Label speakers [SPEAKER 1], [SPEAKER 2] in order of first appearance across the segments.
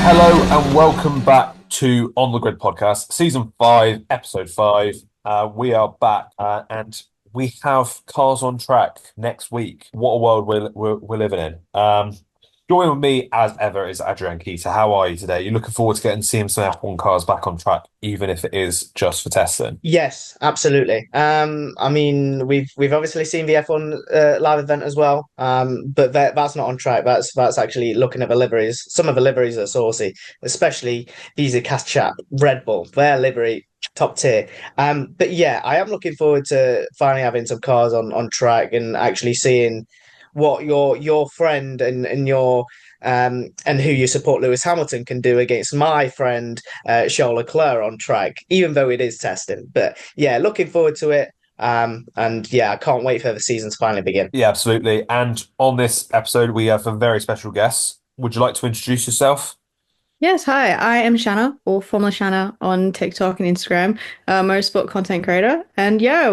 [SPEAKER 1] Hello and welcome back to On the Grid Podcast, Season 5, Episode 5. We are back and we have cars on track next week. What a world we're living in. Joining with me as ever is Adrian Keita. How are you today? You looking forward to getting seeing some F1 cars back on track, even if it is just for testing?
[SPEAKER 2] Yes, absolutely. I mean, we've obviously seen the F1 live event as well. But that's not on track. That's actually looking at the liveries. Some of the liveries are saucy, especially these are cast chap Red Bull. Their livery top tier. But yeah, I am looking forward to finally having some cars on track and actually seeing what your friend and your and who you support, Lewis Hamilton, can do against my friend Charles Leclerc on track, even though it is testing. But yeah, looking forward to it. And yeah, I can't wait for the season to finally begin.
[SPEAKER 1] Yeah, absolutely. And on this episode, we have a very special guest. Would you like to introduce yourself?
[SPEAKER 3] Yes, hi, I am Shanna, or formerly Shanna on TikTok and Instagram, motorsport content creator. And yeah,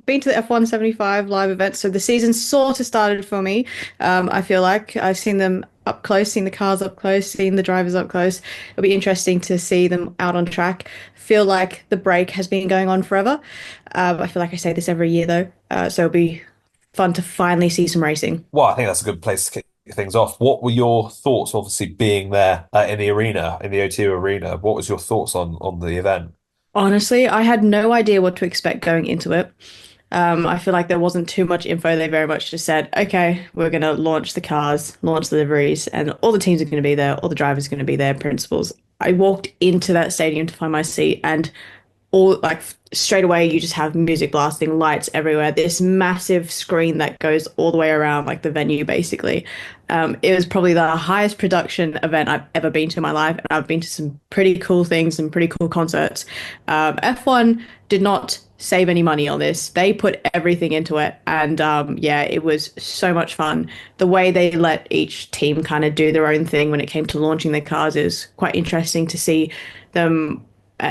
[SPEAKER 3] been to the F175 live event, so the season sort of started for me. I feel like I've seen them up close, seen the cars up close, seen the drivers up close. It'll be interesting to see them out on track. Feel like the break has been going on forever. I feel like I say this every year though, so it'll be fun to finally see some racing.
[SPEAKER 1] Well, I think that's a good place to kick things off. What were your thoughts, obviously, being there in the arena, in the O2 arena? What was your thoughts on the event?
[SPEAKER 3] Honestly, I had no idea what to expect going into it. I feel like there wasn't too much info. They very much just said, okay, we're going to launch the cars, launch the liveries, and all the teams are going to be there, all the drivers are going to be there, principals. I walked into that stadium to find my seat, and all like straight away you just have music blasting, lights everywhere, this massive screen that goes all the way around like the venue basically. It was probably the highest production event I've ever been to in my life, and I've been to some pretty cool things and pretty cool concerts. F1 did not save any money on this. They put everything into it, and yeah, it was so much fun. The way they let each team kind of do their own thing when it came to launching their cars is quite interesting to see them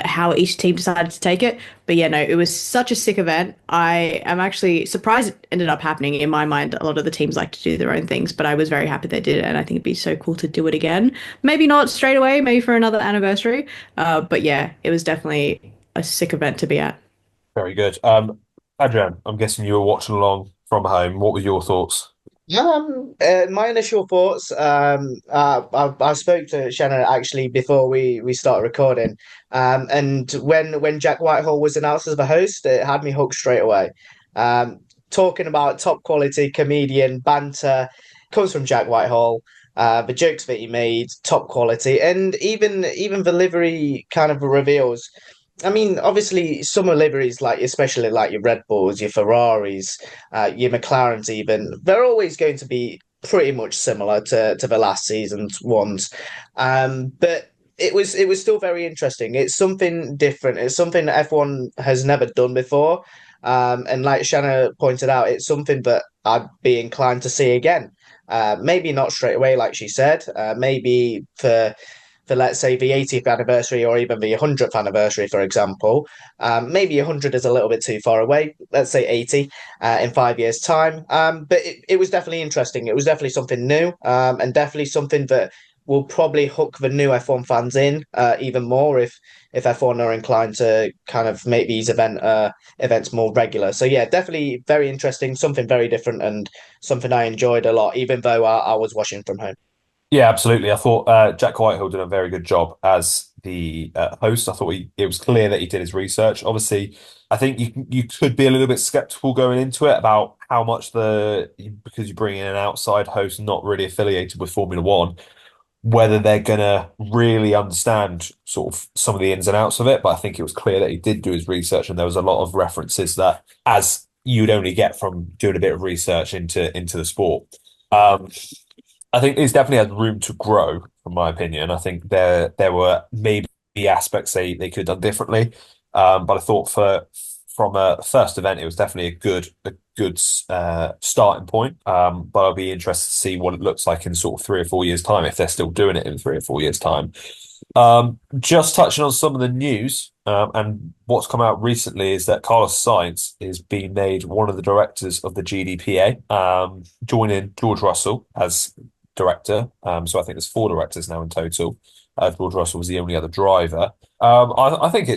[SPEAKER 3] how each team decided to take it. But yeah, no, it was such a sick event. I am actually surprised it ended up happening. In my mind, a lot of the teams like to do their own things, but I was very happy they did it, and I think it'd be so cool to do it again. Maybe not straight away, maybe for another anniversary. But yeah, it was definitely a sick event to be at.
[SPEAKER 1] Very good. Adrian, I'm guessing you were watching along from home. What were your thoughts?
[SPEAKER 2] My initial thoughts. I spoke to Shanna actually before we started recording. And when Jack Whitehall was announced as the host, it had me hooked straight away. Talking about top quality comedian banter comes from Jack Whitehall. The jokes that he made, top quality, and even the livery kind of reveals. I mean, obviously, summer liveries, like especially like your Red Bulls, your Ferraris, your McLarens, even they're always going to be pretty much similar to the last season's ones. But it was still very interesting. It's something different. It's something that F1 has never done before. And like Shanna pointed out, it's something that I'd be inclined to see again. Maybe not straight away, like she said. Maybe for let's say the 80th anniversary or even the 100th anniversary, for example. Maybe 100 is a little bit too far away. Let's say 80 in 5 years' time. But it was definitely interesting. It was definitely something new, and definitely something that will probably hook the new F1 fans in even more if F1 are inclined to kind of make these events more regular. So yeah, definitely very interesting, something very different, and something I enjoyed a lot, even though I was watching from home.
[SPEAKER 1] Yeah, absolutely. I thought Jack Whitehall did a very good job as the host. I thought it was clear that he did his research. Obviously, I think you could be a little bit skeptical going into it about how much because you bring in an outside host not really affiliated with Formula One, whether they're gonna really understand sort of some of the ins and outs of it. But I think it was clear that he did do his research, and there was a lot of references that as you'd only get from doing a bit of research into the sport. Um, I think this definitely has room to grow, from my opinion. I think there were maybe aspects they could have done differently, but I thought from a first event, it was definitely a good starting point. But I'll be interested to see what it looks like in sort of 3 or 4 years' time if they're still doing it in 3 or 4 years' time. Just touching on some of the news, and what's come out recently is that Carlos Sainz is being made one of the directors of the GDPA, joining George Russell as director. So I think there's four directors now in total. George Russell was the only other driver. I think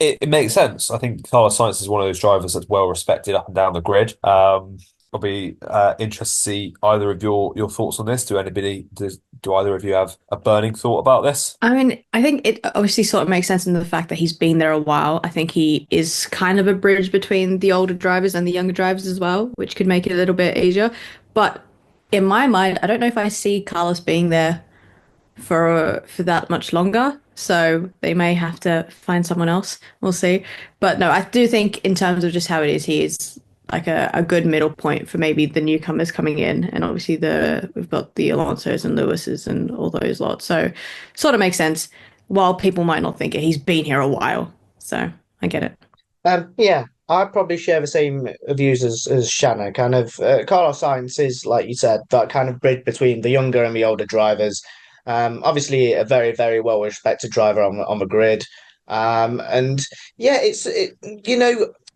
[SPEAKER 1] it makes sense. I think Carlos Sainz is one of those drivers that's well respected up and down the grid. I'll be interested to see either of your thoughts on this. Do either of you have a burning thought about this?
[SPEAKER 3] I mean, I think it obviously sort of makes sense in the fact that he's been there a while. I think he is kind of a bridge between the older drivers and the younger drivers as well, which could make it a little bit easier. But in my mind, I don't know if I see Carlos being there for that much longer. So they may have to find someone else. We'll see. But no, I do think in terms of just how it is, he is like a good middle point for maybe the newcomers coming in. And obviously we've got the Alonsos and Lewises and all those lots. So sort of makes sense. While people might not think it, he's been here a while. So I get it.
[SPEAKER 2] Yeah, I probably share the same views as Shanna. Kind of, Carlos Sainz is, like you said, that kind of bridge between the younger and the older drivers. Obviously, a very, very well respected driver on the grid. And yeah,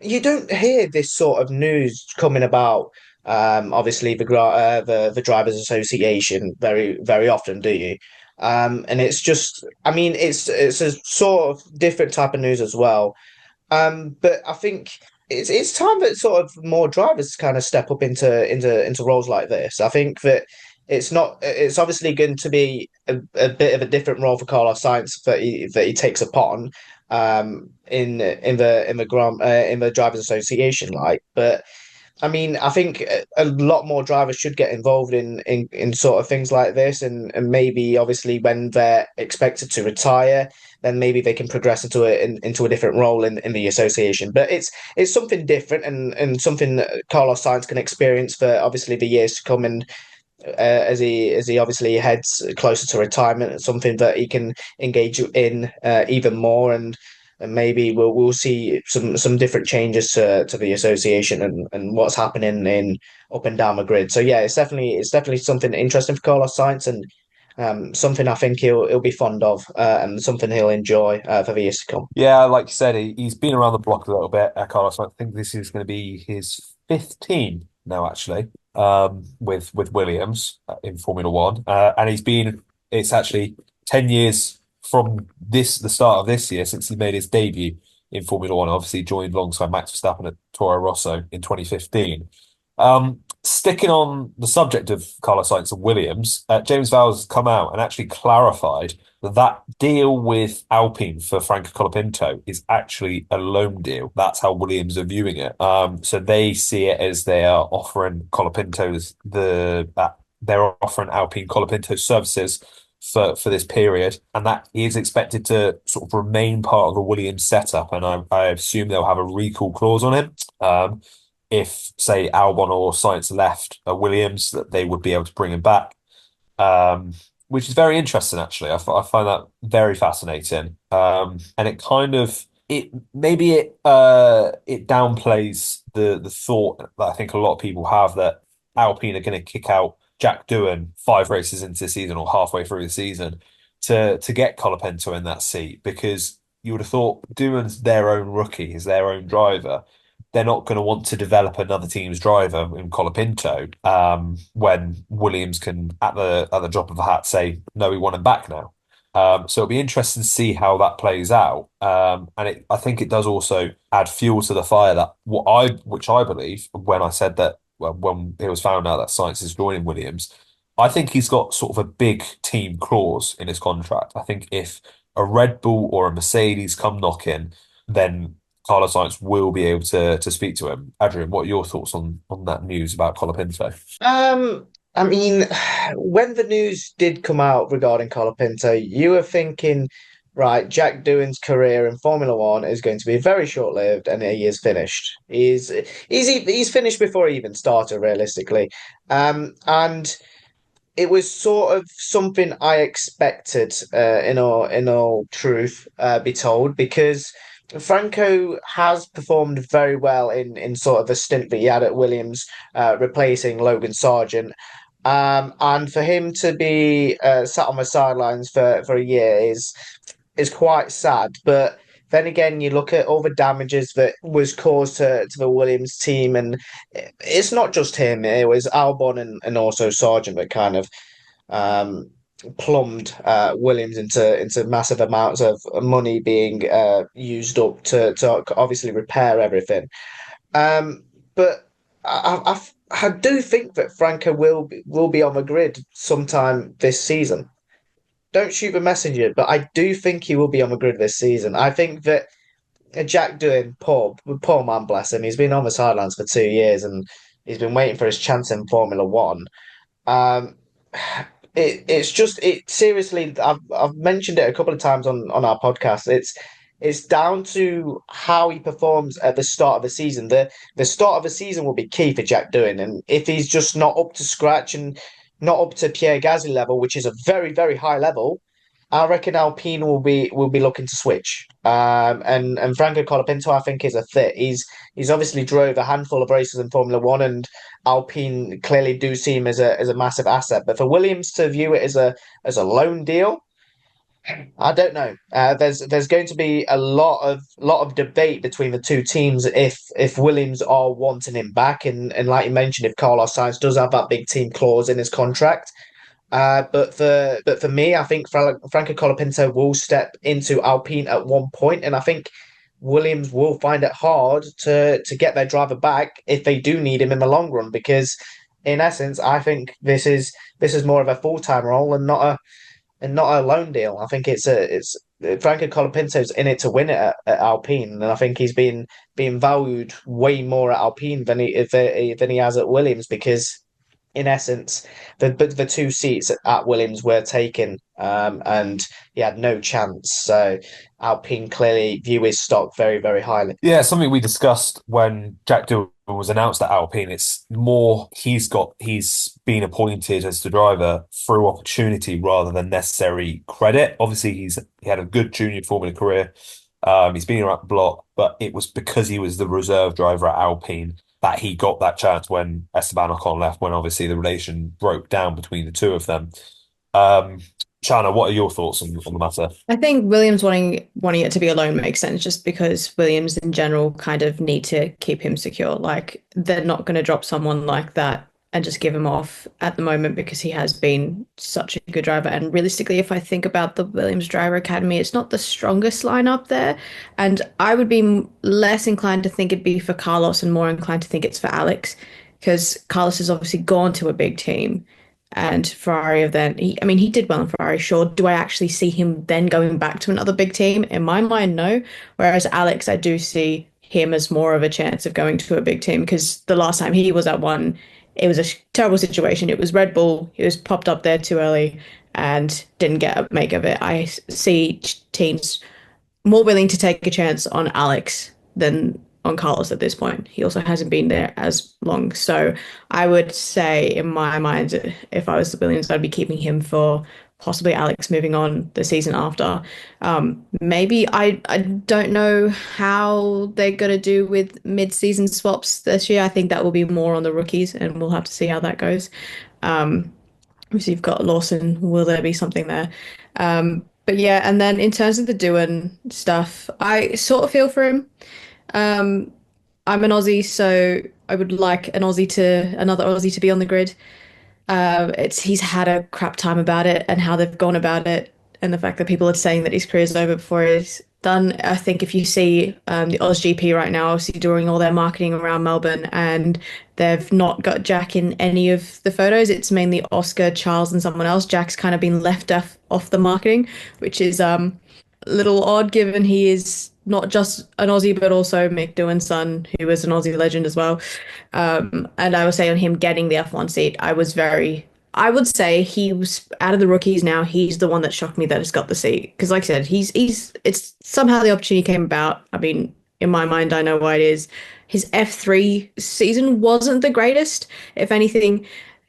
[SPEAKER 2] you don't hear this sort of news coming about. Obviously, the Drivers' Association very, very often, do you? And it's just, I mean, it's a sort of different type of news as well. But I think it's time that sort of more drivers kind of step up into roles like this. I think that it's obviously going to be a bit of a different role for Carlos Sainz that he takes upon in the Drivers Association, like. But I mean, I think a lot more drivers should get involved in sort of things like this, and maybe obviously when they're expected to retire, then maybe they can progress into a different role in the association. But it's something different and something that Carlos Sainz can experience for obviously the years to come, and as he obviously heads closer to retirement, it's something that he can engage in even more, and maybe we'll see some different changes to the association and what's happening in up and down the grid. So yeah, it's definitely something interesting for Carlos Sainz, and something I think he'll be fond of, and something he'll enjoy for the years to come.
[SPEAKER 1] Yeah, like you said, he's been around the block a little bit, Carlos. I think this is going to be his fifth team now, actually, with Williams in Formula One, and it's actually 10 years from the start of this year since he made his debut in Formula One. Obviously, joined alongside Max Verstappen at Toro Rosso in 2015. Sticking on the subject of Carlos Sainz and Williams, James Vowles has come out and actually clarified that deal with Alpine for Franco Colapinto is actually a loan deal. That's how Williams are viewing it. So they see it as they are offering they're offering Alpine Colapinto services for this period, and that is expected to sort of remain part of the Williams setup. And I assume they'll have a recall clause on him. If, say, Albon or Sainz left Williams, that they would be able to bring him back, which is very interesting, actually. I find that very fascinating. And it kind of it downplays the thought that I think a lot of people have that Alpine are going to kick out Jack Doohan 5 races into the season or halfway through the season to get Colapinto in that seat, because you would have thought Doohan's their own rookie, he's their own driver. They're not going to want to develop another team's driver in Colapinto when Williams can, at the drop of a hat, say, no, we want him back now. So it'll be interesting to see how that plays out. I think it does also add fuel to the fire that which I believe when I said that when it was found out that Sainz is joining Williams, I think he's got sort of a big team clause in his contract. I think if a Red Bull or a Mercedes come knocking, then Carlos Sainz will be able to speak to him. Adrian, what are your thoughts on that news about Colapinto?
[SPEAKER 2] I mean, when the news did come out regarding Colapinto, you were thinking, right, Jack Doohan's career in Formula One is going to be very short-lived, and he is finished. He's finished before he even started, realistically. And it was sort of something I expected, in all truth, be told, because Franco has performed very well in sort of the stint that he had at Williams, replacing Logan Sargent. And for him to be sat on the sidelines for a year is quite sad. But then again, you look at all the damages that was caused to the Williams team, and it's not just him. It was Albon and also Sargent that kind of plumbed Williams into massive amounts of money being used up to obviously repair everything. But I do think that Franco will be on the grid sometime this season. Don't shoot the messenger, but I do think he will be on the grid this season. I think that Jack doing poor man, bless him. He's been on the sidelines for 2 years and he's been waiting for his chance in Formula One. Um, it's just it seriously. I've mentioned it a couple of times on our podcast. It's down to how he performs at the start of the season. The start of the season will be key for Jack Doohan, and if he's just not up to scratch and not up to Pierre Gasly level, which is a very high level, I reckon Alpine will be looking to switch. And Franco Colapinto, I think, is a fit. He's obviously drove a handful of races in Formula One, and Alpine clearly do see him as a massive asset. But for Williams to view it as a loan deal, I don't know. There's going to be a lot of debate between the two teams if Williams are wanting him back, and like you mentioned, if Carlos Sainz does have that big team clause in his contract. But for me, I think Franco Colapinto will step into Alpine at one point, and I think Williams will find it hard to get their driver back if they do need him in the long run. Because in essence, I think this is more of a full-time role and not a loan deal. I think it's Franco Colapinto's in it to win it at Alpine, and I think he's been valued way more at Alpine than he has at Williams because in essence, the two seats at Williams were taken, and he had no chance. So Alpine clearly view his stock very highly.
[SPEAKER 1] Yeah, something we discussed when Jack Doohan was announced at Alpine. It's more he's been appointed as the driver through opportunity rather than necessary credit. Obviously, he had a good junior Formula career. He's been around the block, but it was because he was the reserve driver at Alpine that he got that chance when Esteban Ocon left, when obviously the relation broke down between the two of them. Um, Shanna, what are your thoughts on the matter?
[SPEAKER 3] I think Williams wanting it to be a loan makes sense just because Williams in general kind of need to keep him secure. Like they're not going to drop someone like that and just give him off at the moment because he has been such a good driver. And realistically, if I think about the Williams Driver Academy, it's not the strongest lineup there. And I would be less inclined to think it'd be for Carlos and more inclined to think it's for Alex because Carlos has obviously gone to a big team. And Ferrari have then, I mean, he did well in Ferrari, sure. Do I actually see him then going back to another big team? In my mind, no. Whereas Alex, I do see him as more of a chance of going to a big team because the last time he was at one, it was a terrible situation. It was Red Bull. He was popped up there too early and didn't get a make of it. I see teams more willing to take a chance on Alex than on Carlos at this point. He also hasn't been there as long. So I would say, in my mind, if I was the Williams, I'd be keeping him for possibly Alex moving on the season after. Maybe I don't know how they're going to do with mid-season swaps this year. I think that will be more on the rookies, and we'll have to see how that goes. Obviously, you've got Lawson. Will there be something there? But yeah, and then in terms of the Doohan stuff, I sort of feel for him. I'm an Aussie, so I would like another Aussie to be on the grid. It's he's had a crap time about it and how they've gone about it, and the fact that people are saying that his career is over before he's done. I think if you see the AusGP right now, obviously doing all their marketing around Melbourne, and they've not got Jack in any of the photos. It's mainly Oscar, Charles, and someone else. Jack's kind of been left off the marketing, which is a little odd given he is not just an Aussie, but also Mick Doohan's son, who is an Aussie legend as well. And I would say on him getting the F1 seat, I would say he was out of the rookies now. He's the one that shocked me that has got the seat. Because like I said, it's somehow the opportunity came about. I mean, in my mind, I know why it is. His F3 season wasn't the greatest. If anything,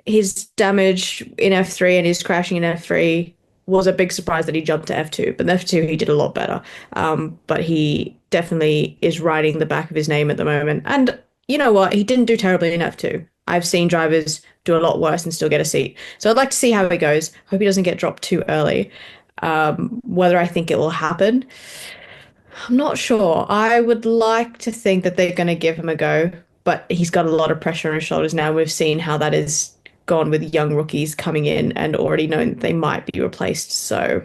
[SPEAKER 3] his damage in F3 and his crashing in F3 was a big surprise that he jumped to F2, but in F2 he did a lot better. But he definitely is riding the back of his name at the moment. And you know what? He didn't do terribly in F2. I've seen drivers do a lot worse and still get a seat. So I'd like to see how it goes. Hope he doesn't get dropped too early. Whether I think it will happen, I'm not sure. I would like to think that they're going to give him a go, but he's got a lot of pressure on his shoulders now. We've seen how that is gone with young rookies coming in and already known that they might be replaced. So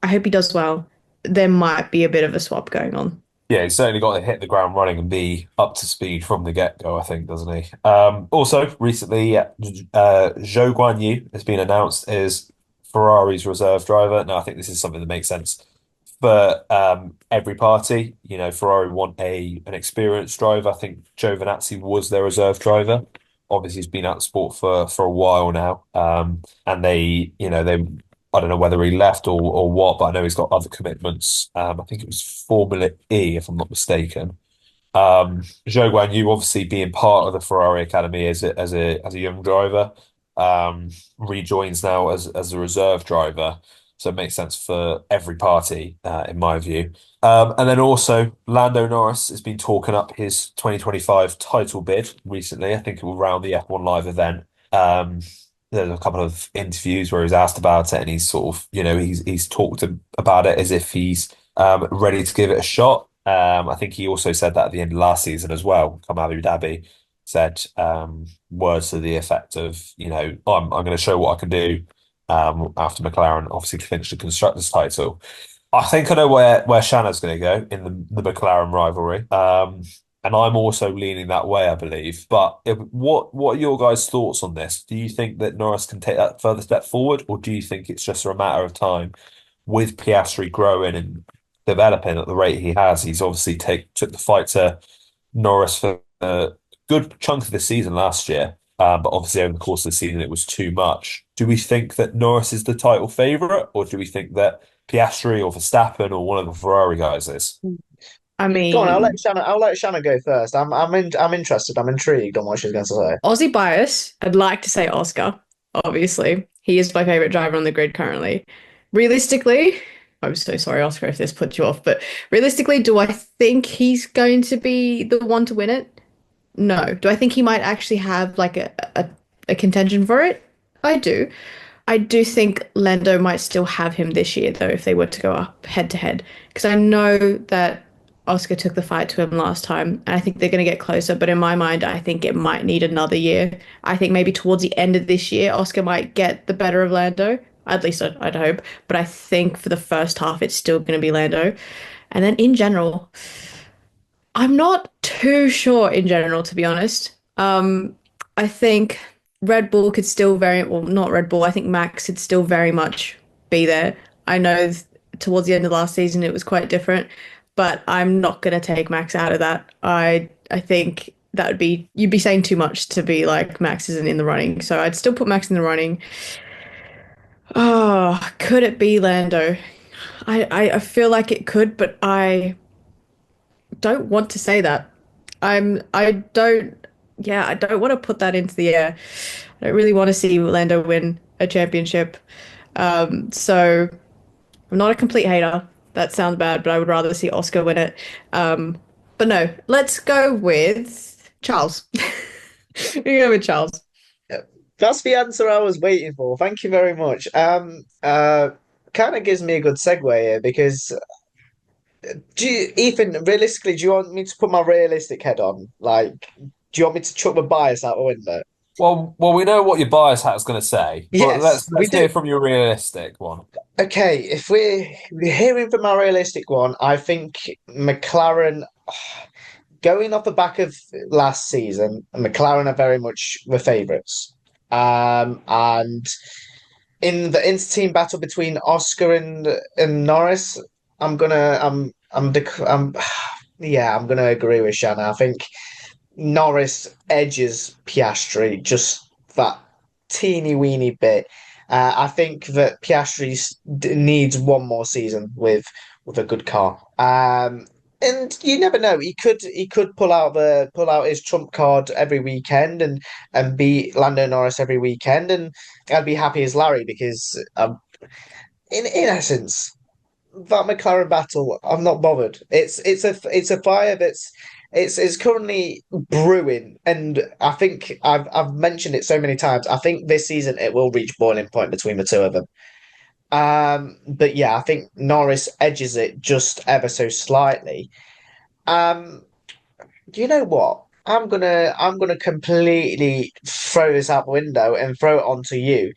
[SPEAKER 3] I hope he does well. There might be a bit of a swap going on.
[SPEAKER 1] Yeah, he's certainly got to hit the ground running and be up to speed from the get-go, I think, doesn't he? Also, recently, Zhou Guanyu has been announced as Ferrari's reserve driver. Now, I think this is something that makes sense for every party. You know, Ferrari want an experienced driver. I think Giovinazzi was their reserve driver. Obviously, he's been out of sport for a while now, and they I don't know whether he left or what, but I know he's got other commitments. I think it was Formula E, if I'm not mistaken. Zhou Guan Yu, obviously being part of the Ferrari Academy as a young driver, rejoins now as a reserve driver. So it makes sense for every party, in my view. And then also Lando Norris has been talking up his 2025 title bid recently. I think it will round the F1 Live event. There's a couple of interviews where he's asked about it, and he's sort of, he's talked about it as if he's ready to give it a shot. I think he also said that at the end of last season as well. Come Abu Dhabi said words to the effect of, I'm going to show what I can do after McLaren obviously clinched the constructors title. I think I know where Shanna's going to go in the McLaren rivalry. And I'm also leaning that way, I believe. But what are your guys' thoughts on this? Do you think that Norris can take that further step forward, or do you think it's just a matter of time with Piastri growing and developing at the rate he has? He's obviously took the fight to Norris for a good chunk of the season last year, but obviously over the course of the season it was too much. Do we think that Norris is the title favourite, or do we think that Piastri or Verstappen or one of the Ferrari guys is?
[SPEAKER 3] I
[SPEAKER 2] Go on,
[SPEAKER 3] mean,
[SPEAKER 2] I'll let Shanna go first. I'm interested. I'm intrigued on what she's going to say.
[SPEAKER 3] Aussie bias, I'd like to say Oscar, obviously. He is my favorite driver on the grid currently. Realistically, I'm so sorry, Oscar, if this puts you off, but realistically, do I think he's going to be the one to win it? No. Do I think he might actually have like a contention for it? I do. I do think Lando might still have him this year, though, if they were to go up head to head. Because I know that Oscar took the fight to him last time, and I think they're going to get closer. But in my mind, I think it might need another year. I think maybe towards the end of this year, Oscar might get the better of Lando. At least I'd hope. But I think for the first half, it's still going to be Lando. And then in general, I'm not too sure in general, to be honest. I think Red Bull could still well, not Red Bull, I think Max could still very much be there. I know towards the end of last season it was quite different, but I'm not going to take Max out of that. I think that you'd be saying too much to be like Max isn't in the running. So I'd still put Max in the running. Oh, could it be Lando? I feel like it could, but I don't want to say that. I don't yeah, I don't want to put that into the air. I don't really want to see Lando win a championship. So I'm not a complete hater. That sounds bad, but I would rather see Oscar win it. But no, let's go with Charles. We go with Charles.
[SPEAKER 2] That's the answer I was waiting for. Thank you very much. Kind of gives me a good segue here because Ethan, realistically, do you want me to put my realistic head on? Like, do you want me to chuck my bias out the window?
[SPEAKER 1] Well, we know what your bias hat is going to say, but
[SPEAKER 2] Yes, we
[SPEAKER 1] let's hear
[SPEAKER 2] do.
[SPEAKER 1] from your realistic one.
[SPEAKER 2] Okay, if we're hearing from my realistic one, I think McLaren, going off the back of last season, McLaren are very much the favourites. And in the inter-team battle between Oscar and Norris, I'm yeah, I'm gonna agree with Shanna. I think Norris edges Piastri just that teeny weeny bit. I think that needs one more season with a good car. And you never know. He could pull out his trump card every weekend and beat Lando Norris every weekend, and I'd be happy as Larry because in essence that McLaren battle, I'm not bothered. It's a fire it's currently brewing, and I think I've mentioned it so many times. I think this season it will reach boiling point between the two of them. But yeah, I think Norris edges it just ever so slightly. Um, you know what? I'm gonna completely throw this out the window and throw it onto you.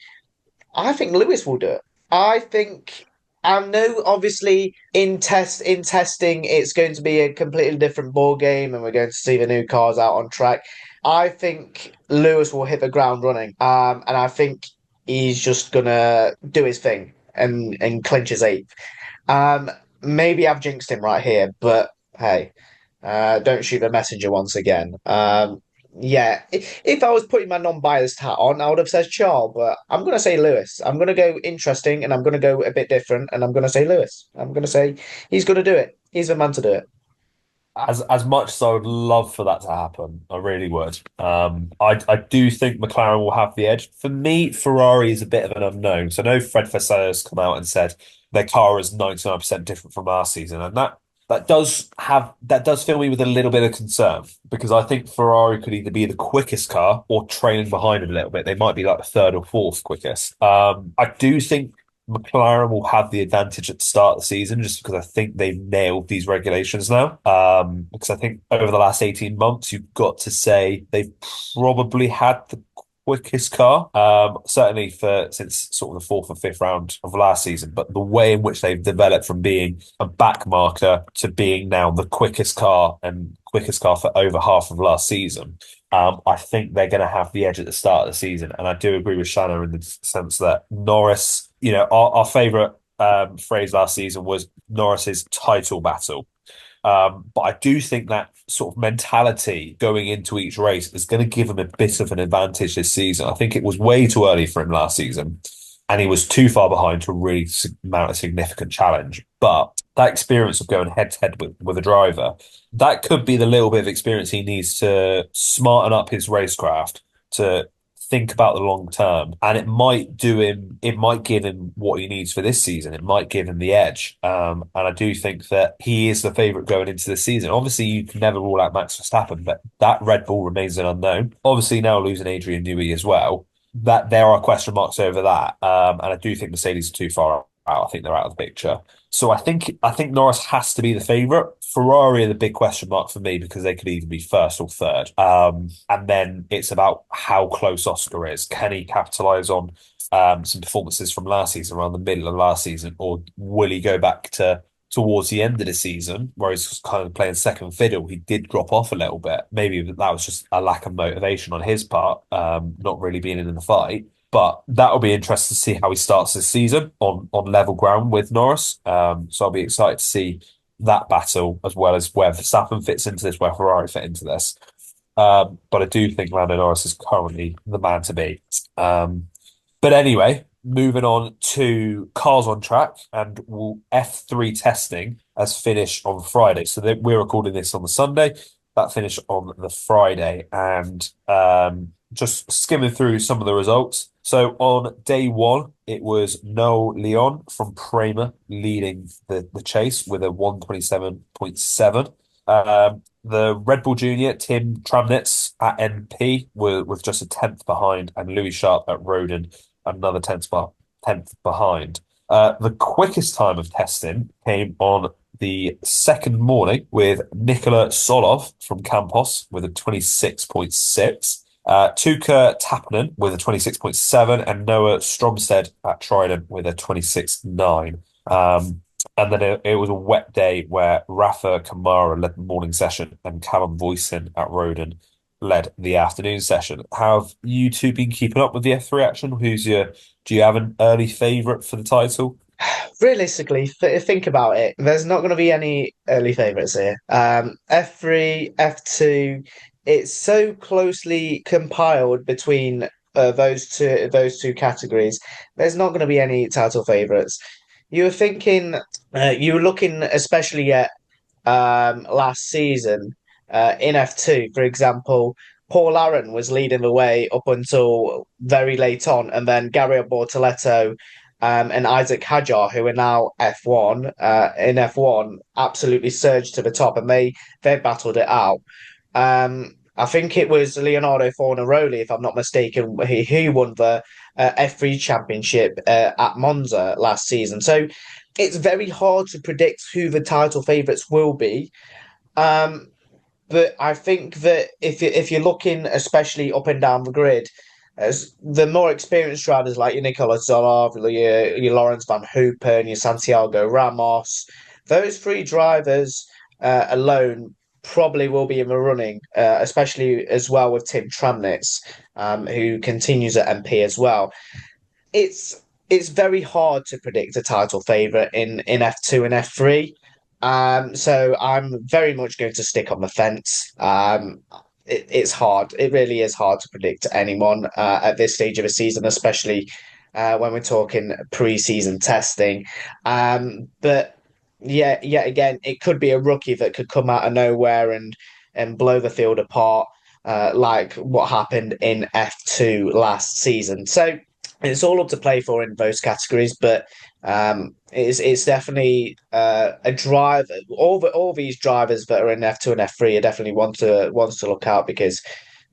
[SPEAKER 2] I think Lewis will do it. I think I know obviously in testing it's going to be a completely different ball game and we're going to see the new cars out on track. I think Lewis will hit the ground running. And I think he's just gonna do his thing and clinch his eighth. Um Maybe I've jinxed him right here, but hey, don't shoot the messenger once again. Yeah, if I was putting my non-biased hat on, I would have said Charles, but I'm going to say Lewis. I'm going to go interesting and I'm going to go a bit different and I'm going to say Lewis. I'm going to say he's going to do it. He's the man to do it.
[SPEAKER 1] As much as I would love for that to happen, I really would. I do think McLaren will have the edge. For me, Ferrari is a bit of an unknown. So I know Fred Vasseur has come out and said their car is 99% different from last season, and that does fill me with a little bit of concern because I think Ferrari could either be the quickest car or trailing behind them a little bit. They might be like the third or fourth quickest. I do think McLaren will have the advantage at the start of the season just because I think they've nailed these regulations now. Because I think over the last 18 months, you've got to say they've probably had the quickest car, certainly for since sort of the fourth or fifth round of last season. But the way in which they've developed from being a back marker to being now the quickest car and quickest car for over half of last season. I think they're going to have the edge at the start of the season. And I do agree with Shanna in the sense that Norris, our favourite phrase last season was Norris's title battle. But I do think that sort of mentality going into each race is going to give him a bit of an advantage this season. I think it was way too early for him last season, and he was too far behind to really mount a significant challenge. But that experience of going head to head with a driver, that could be the little bit of experience he needs to smarten up his racecraft to think about the long term, and it might give him what he needs for this season. It might give him the edge. And I do think that he is the favourite going into the season. Obviously, you can never rule out Max Verstappen, but that Red Bull remains an unknown. Obviously, now losing Adrian Newey as well, that there are question marks over that. And I do think Mercedes are too far out. I think they're out of the picture. So I think Norris has to be the favourite. Ferrari are the big question mark for me because they could either be first or third. And then it's about how close Oscar is. Can he capitalise on some performances from last season, around the middle of last season, or will he go back to towards the end of the season where he's kind of playing second fiddle? He did drop off a little bit. Maybe that was just a lack of motivation on his part, not really being in the fight. But that'll be interesting to see how he starts this season on level ground with Norris. So I'll be excited to see that battle as well as where Verstappen fits into this, where Ferrari fit into this. But I do think Lando Norris is currently the man to beat. But anyway, moving on to cars on track, and F3 testing has finished on Friday. So we're recording this on the Sunday. That finished on the Friday, and just skimming through some of the results. So on day one, it was Noel Leon from Prema leading the chase with a 127.7. The Red Bull Junior, Tim Tramnitz at NP was just a tenth behind, and Louis Sharp at Roden, another tenth behind. The quickest time of testing came on the second morning with Nikola Solov from Campos with a 26.6. Tuka Tappinen with a 26.7 and Noah Stromstead at Trident with a 26.9. And then it was a wet day where Rafa Kamara led the morning session and Callum Voisin at Roden led the afternoon session. Have you two been keeping up with the F3 action? Do you have an early favourite for the title?
[SPEAKER 2] Realistically, think about it. There's not going to be any early favourites here. F3, F2, it's so closely compiled between those two categories. There's not going to be any title favourites. You were looking especially at last season in F2, for example. Paul Aaron was leading the way up until very late on, and then Gary Bortoletto and Isaac Hadjar, who are now F1 in F1, absolutely surged to the top, and they battled it out. I think it was Leonardo Fornaroli, if I'm not mistaken, he won the F3 championship at Monza last season. So it's very hard to predict who the title favourites will be. But I think that if you're looking especially up and down the grid, as the more experienced drivers like your Nicola Zolov, your Lawrence Van Hoopen, and your Santiago Ramos, those three drivers alone probably will be in the running, especially as well with Tim Tramnitz, who continues at MP as well. It's it's very hard to predict a title favourite in F2 and F3. So I'm very much going to stick on the fence. It's hard. It really is hard to predict anyone at this stage of a season, especially when we're talking pre-season testing. But yeah, yet again, it could be a rookie that could come out of nowhere and blow the field apart, like what happened in F2 last season. So it's all up to play for in those categories, but it's definitely a drive. All these drivers that are in F2 and F3 are definitely ones to look out, because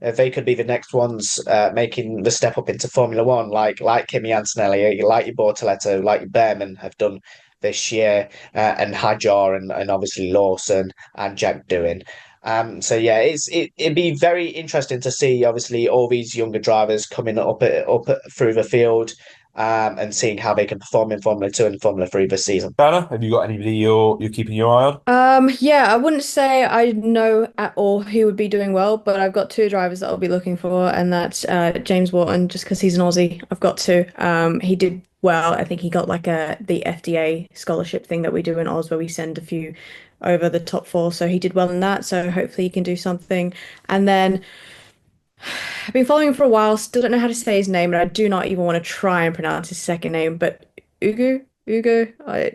[SPEAKER 2] they could be the next ones making the step up into Formula One, like Kimi Antonelli, like your Bortoletto, like your Behrman have done this year, and Hadjar and obviously Lawson and Jack Doohan. So yeah, it'd be very interesting to see obviously all these younger drivers coming through the field, and seeing how they can perform in Formula Two and Formula Three this season.
[SPEAKER 1] Shanna, have you got anybody you're keeping your eye on?
[SPEAKER 3] Yeah, I wouldn't say I know at all who would be doing well, but I've got two drivers that I'll be looking for, and that's James Wharton, just because he's an Aussie. I've got two. He did well. I think he got like the FDA scholarship thing that we do in Oz, where we send a few over the top four. So he did well in that. So hopefully he can do something. And then I've been following him for a while. Still don't know how to say his name, and I do not even want to try and pronounce his second name. But Ugo,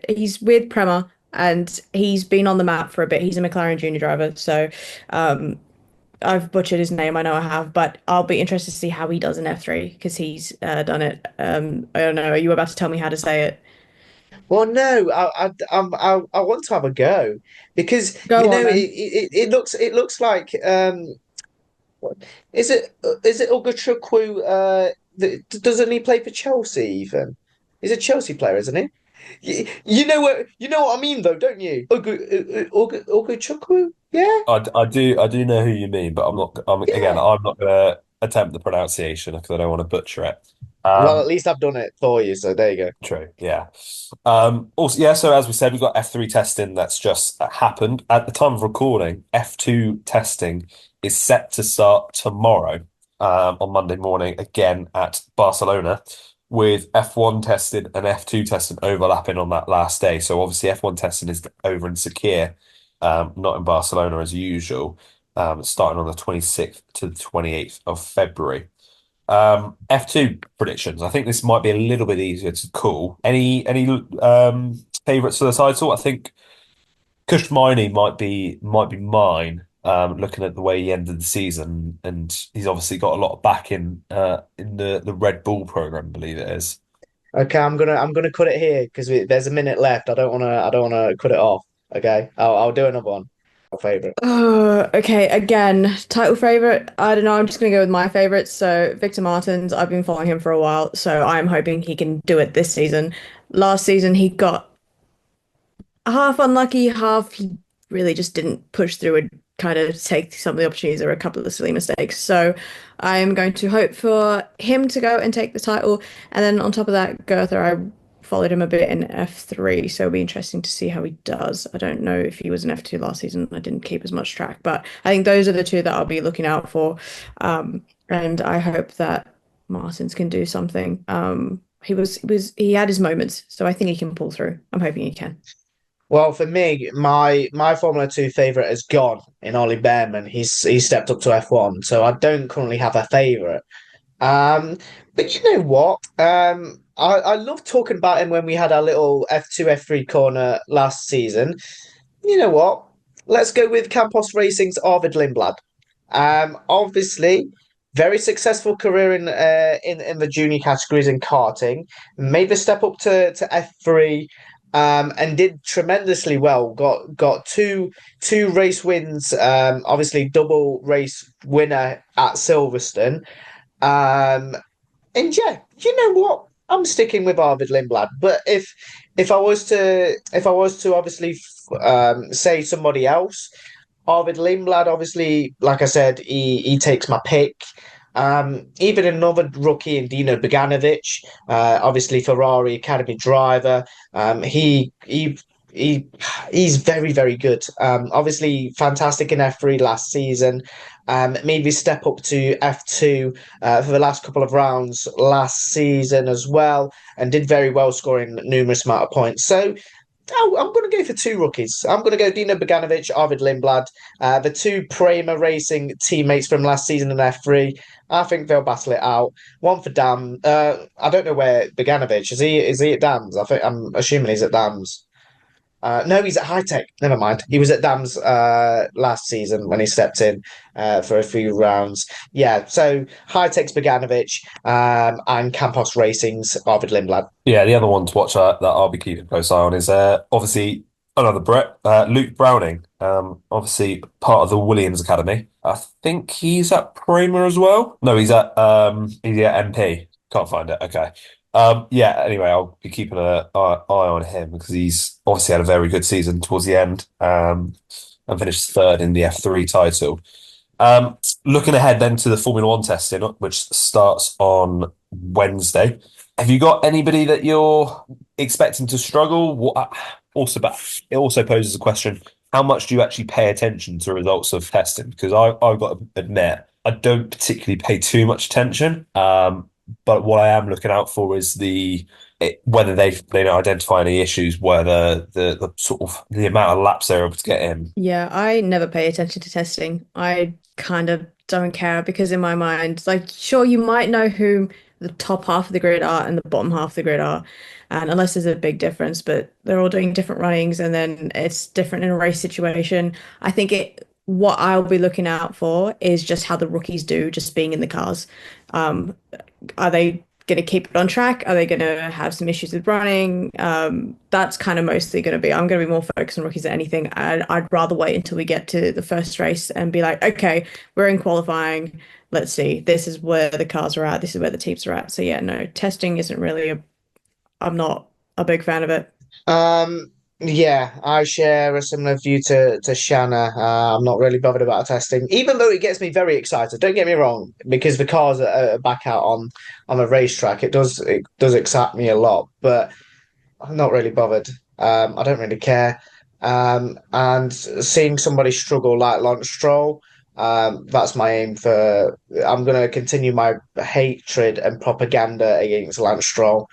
[SPEAKER 3] he's with Prema, and he's been on the map for a bit. He's a McLaren junior driver, so I've butchered his name. I know I have, but I'll be interested to see how he does in F3 because he's done it. I don't know. Are you about to tell me how to say it?
[SPEAKER 2] Well, no, I want to have a go, because
[SPEAKER 3] Go on then.
[SPEAKER 2] it looks like what is it Ogachukwu? Doesn't he play for Chelsea even? He's a Chelsea player, isn't he? You know what I mean though, don't you? Ogachukwu? Yeah.
[SPEAKER 1] I do know who you mean, but again,
[SPEAKER 2] Yeah.
[SPEAKER 1] I'm not going to attempt the pronunciation because I don't want to butcher it.
[SPEAKER 2] Well, at
[SPEAKER 1] Um,
[SPEAKER 2] least I've done it for you, so there you go.
[SPEAKER 1] True, yeah. Also, yeah, so as we said, we've got F3 testing that's just happened. At the time of recording, F2 testing is set to start tomorrow, on Monday morning, again at Barcelona, with F1 testing and F2 testing overlapping on that last day. So obviously F1 testing is over in Sakir, not in Barcelona as usual, starting on the 26th to the 28th of February. F2 predictions. I think this might be a little bit easier to call. Any favourites for the title? I think Kush might be mine. Looking at the way he ended the season, and he's obviously got a lot of back in the Red Bull program, I believe it is.
[SPEAKER 2] Okay, I'm gonna cut it here because there's a minute left. I don't wanna cut it off. Okay, I'll do another one. My favorite.
[SPEAKER 3] Oh, okay. Again, title favorite. I don't know. I'm just gonna go with my favorites. So Victor Martins. I've been following him for a while, so I'm hoping he can do it this season. Last season he got half unlucky, half he really just didn't push through and kind of take some of the opportunities. There were a couple of silly mistakes. So I am going to hope for him to go and take the title. And then on top of that, Goethe, I followed him a bit in F3, so it'll be interesting to see how he does. I don't know if he was in F2 last season. I didn't keep as much track, but I think those are the two that I'll be looking out for. And I hope that Martins can do something. He had his moments, so I think he can pull through. I'm hoping he can.
[SPEAKER 2] Well, for me, my Formula Two favorite has gone in Ollie Behrman. He's stepped up to F1, so I don't currently have a favorite. But you know what? I love talking about him when we had our little F2 F3 corner last season. You know what? Let's go with Campos Racing's Arvid Lindblad. Obviously, very successful career in the junior categories in karting. Made the step up to F3, and did tremendously well. Got two race wins. Obviously, double race winner at Silverstone. Um, and yeah, you know what? I'm sticking with Arvid Lindblad. But if I was to obviously say somebody else, Arvid Lindblad, obviously, like I said, he takes my pick. Even another rookie in Dino Beganovic, obviously Ferrari Academy driver. He he's very, very good. Obviously fantastic in F3 last season. Made me step up to F2 for the last couple of rounds last season as well, and did very well, scoring numerous amount of points. So I'm going to go for two rookies. I'm going to go Dino Beganovic, Arvid Lindblad, the two Prema Racing teammates from last season in F3. I think they'll battle it out. One for Dam. I don't know where Beganovic is. He at Dams? I'm assuming he's at Dams. No, he's at High Tech. Never mind. He was at Dams last season when he stepped in for a few rounds. Yeah, so High Tech's Beganovic and Campos Racing's Arvid Lindblad.
[SPEAKER 1] Yeah, the other one to watch that I'll be keeping a close eye on is obviously another Brit, Luke Browning, obviously part of the Williams Academy. I think he's at Prima as well. No, he's at MP. Can't find it. Okay. Yeah, anyway, I'll be keeping an eye on him because he's obviously had a very good season towards the end, and finished third in the F3 title. Looking ahead then to the Formula One testing, which starts on Wednesday. Have you got anybody that you're expecting to struggle? But it also poses a question: how much do you actually pay attention to results of testing? Because I've got to admit, I don't particularly pay too much attention. But what I am looking out for is whether they identify any issues, whether the sort of the amount of laps they're able to get in.
[SPEAKER 3] Yeah, I never pay attention to testing. I kind of don't care because in my mind, like, sure, you might know who the top half of the grid are and the bottom half of the grid are, and unless there's a big difference, but they're all doing different runnings, and then it's different in a race situation. I think what I'll be looking out for is just how the rookies do, just being in the cars. Um, are they going to keep it on track? Are they going to have some issues with running? That's kind of mostly going to be, I'm going to be more focused on rookies than anything. I'd rather wait until we get to the first race and be like, okay, we're in qualifying. Let's see. This is where the cars are at. This is where the teams are at. So yeah, no, testing isn't really I'm not a big fan of it.
[SPEAKER 2] Yeah, I share a similar view to Shanna. I'm not really bothered about testing, even though it gets me very excited. Don't get me wrong, because the cars are back out on a racetrack. It does excite me a lot, but I'm not really bothered. I don't really care. And seeing somebody struggle like Lance Stroll, that's my aim for. I'm going to continue my hatred and propaganda against Lance Stroll.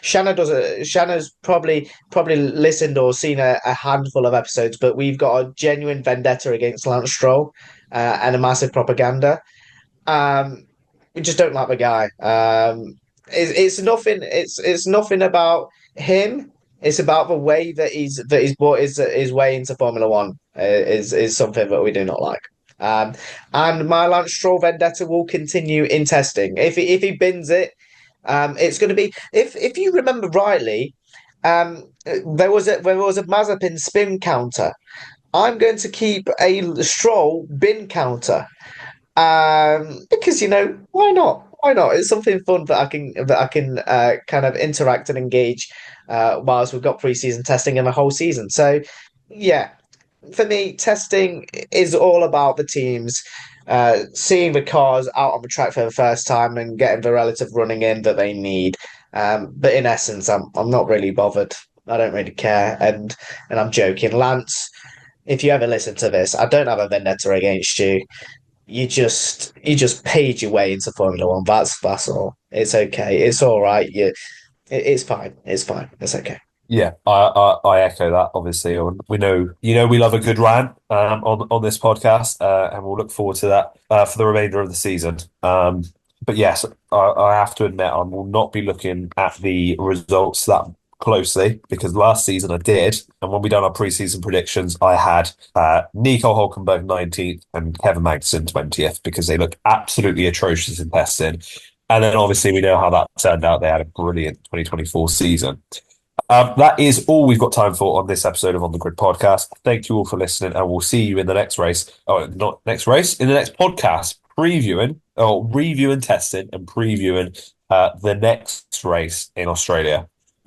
[SPEAKER 2] Shanna's probably listened or seen a handful of episodes, but we've got a genuine vendetta against Lance Stroll, and a massive propaganda. We just don't like the guy. It's nothing. It's nothing about him. It's about the way that he's brought his way into Formula One. Is something that we do not like. And my Lance Stroll vendetta will continue in testing. If he bins it. It's going to be if you remember rightly, there was a Mazepin spin counter. I'm going to keep a Stroll bin counter, because why not? Why not? It's something fun that I can kind of interact and engage whilst we've got preseason testing and the whole season. So yeah, for me, testing is all about the teams seeing the cars out on the track for the first time and getting the relative running in that they need. But in essence, I'm not really bothered. I don't really care, and I'm joking, Lance. If you ever listen to this, I don't have a vendetta against you. You just paid your way into Formula One. That's all. It's okay. It's all right. It's fine. It's fine. It's okay.
[SPEAKER 1] Yeah, I echo that. Obviously, we know we love a good rant on this podcast, and we'll look forward to that for the remainder of the season. But yes, I have to admit I will not be looking at the results that closely because last season I did, and when we done our preseason predictions, I had Nico Hulkenberg 19th and Kevin Magnussen 20th because they look absolutely atrocious in testing. And then obviously we know how that turned out. They had a brilliant 2024 season. That is all we've got time for on this episode of On the Grid Podcast. Thank you all for listening, and we'll see you in the next race. Oh, not next race, in the next podcast, reviewing, testing, and previewing the next race in Australia.